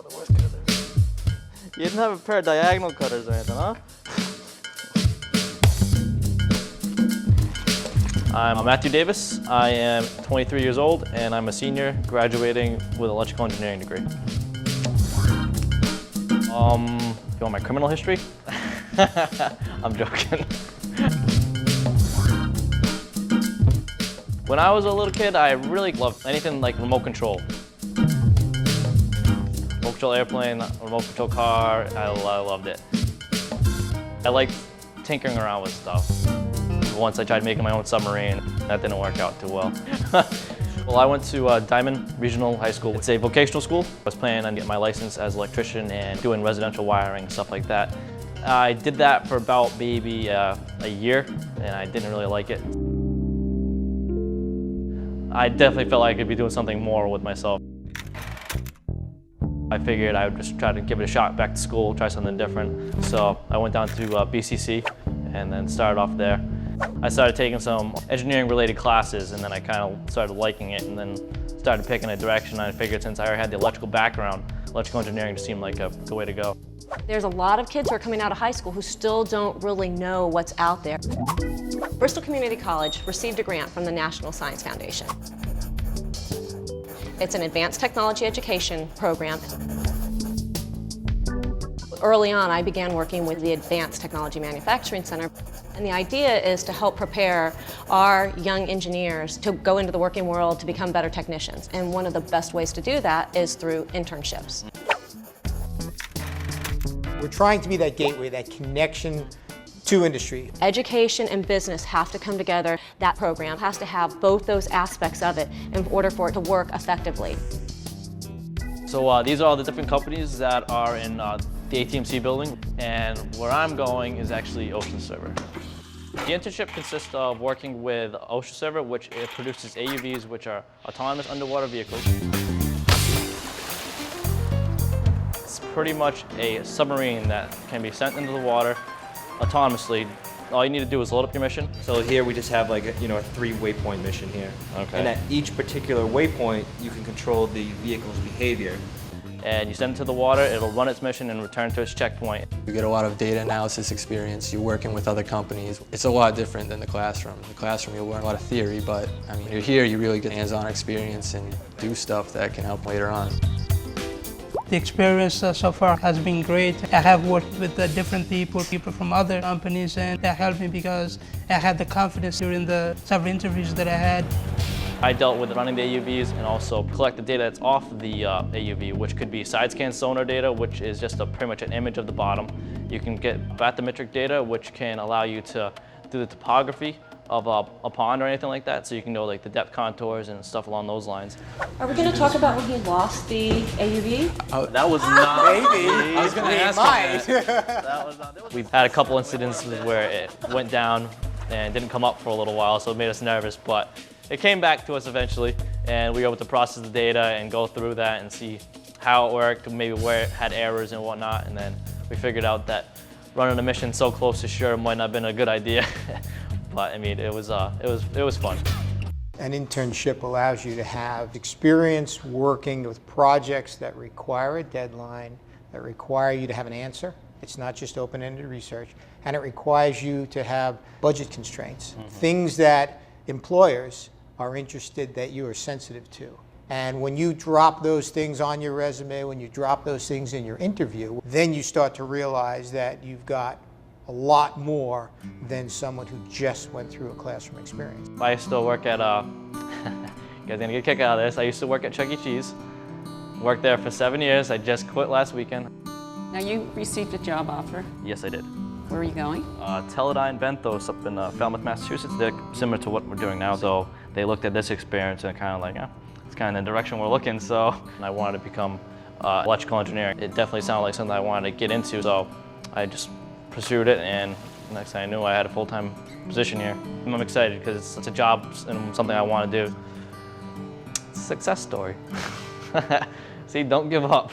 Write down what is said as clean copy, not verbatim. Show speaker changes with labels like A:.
A: the worst cutters. You didn't have a pair of diagonal cutters or anything, huh? I'm Matthew Davis. I am 23 years old and I'm a senior graduating with an electrical engineering degree. You want my criminal history? I'm joking. When I was a little kid, I really loved anything like remote control. Remote control airplane, remote control car, I loved it. I liked tinkering around with stuff. Once I tried making my own submarine. That didn't work out too well. Well, I went to Diamond Regional High School. It's a vocational school. I was planning on getting my license as an electrician and doing residential wiring, stuff like that. I did that for about maybe a year, and I didn't really like it. I definitely felt like I could be doing something more with myself. I figured I would just try to give it a shot back to school, try something different. So I went down to BCC and then started off there. I started taking some engineering-related classes, and then I kind of started liking it, and then started picking a direction. I figured since I already had the electrical background, electrical engineering just seemed like a good way to go.
B: There's a lot of kids who are coming out of high school who still don't really know what's out there. Bristol Community College received a grant from the National Science Foundation. It's an advanced technology education program. Early on, I began working with the Advanced Technology Manufacturing Center. And the idea is to help prepare our young engineers to go into the working world to become better technicians. And one of the best ways to do that is through internships.
C: We're trying to be that gateway, that connection to industry.
B: Education and business have to come together. That program has to have both those aspects of it in order for it to work effectively.
A: So these are all the different companies that are in the ATMC building, and where I'm going is actually Ocean Server. The internship consists of working with Ocean Server, which it produces AUVs, which are autonomous underwater vehicles. It's pretty much a submarine that can be sent into the water autonomously. All you need to do is load up your mission.
D: So here we just have like a 3-waypoint mission here.
A: Okay.
D: And at each particular waypoint, you can control the vehicle's behavior.
A: And you send it to the water, it'll run its mission and return to its checkpoint.
E: You get a lot of data analysis experience, you're working with other companies. It's a lot different than the classroom. In the classroom you'll learn a lot of theory, but I mean, you're here, you really get hands-on experience and do stuff that can help later on.
F: The experience so far has been great. I have worked with different people from other companies, and that helped me because I had the confidence during the several interviews that I had.
A: I dealt with running the AUVs and also collect the data that's off the AUV, which could be side scan sonar data, which is just pretty much an image of the bottom. You can get bathymetric data, which can allow you to do the topography of a pond or anything like that, so you can know like the depth contours and stuff along those lines.
B: Are we going to talk about when he lost the AUV?
A: Oh, that was not
C: Maybe.
A: I was going to ask
C: That
A: was not. We've had a couple incidences where it went down and didn't come up for a little while, so it made us nervous, but it came back to us eventually, and we were able to process the data and go through that and see how it worked, maybe where it had errors and whatnot, and then we figured out that running a mission so close to shore might not have been a good idea. But I mean, it was fun.
C: An internship allows you to have experience working with projects that require a deadline, that require you to have an answer. It's not just open-ended research, and it requires you to have budget constraints, things that employers are interested that you are sensitive to. And when you drop those things on your resume, when you drop those things in your interview, then you start to realize that you've got a lot more than someone who just went through a classroom experience.
A: I used to work at, you guys are gonna get a kick out of this, I used to work at Chuck E. Cheese. Worked there for 7 years, I just quit last weekend.
G: Now you received a job offer.
A: Yes, I did.
G: Where are you going?
A: Teledyne Benthos up in Falmouth, Massachusetts. They're similar to what we're doing now, so they looked at this experience and kind of like, yeah, it's kind of the direction we're looking, so I wanted to become electrical engineering. It definitely sounded like something I wanted to get into, so I just pursued it, and next thing I knew, I had a full-time position here. I'm excited because it's a job and something I want to do. It's a success story. See, don't give up.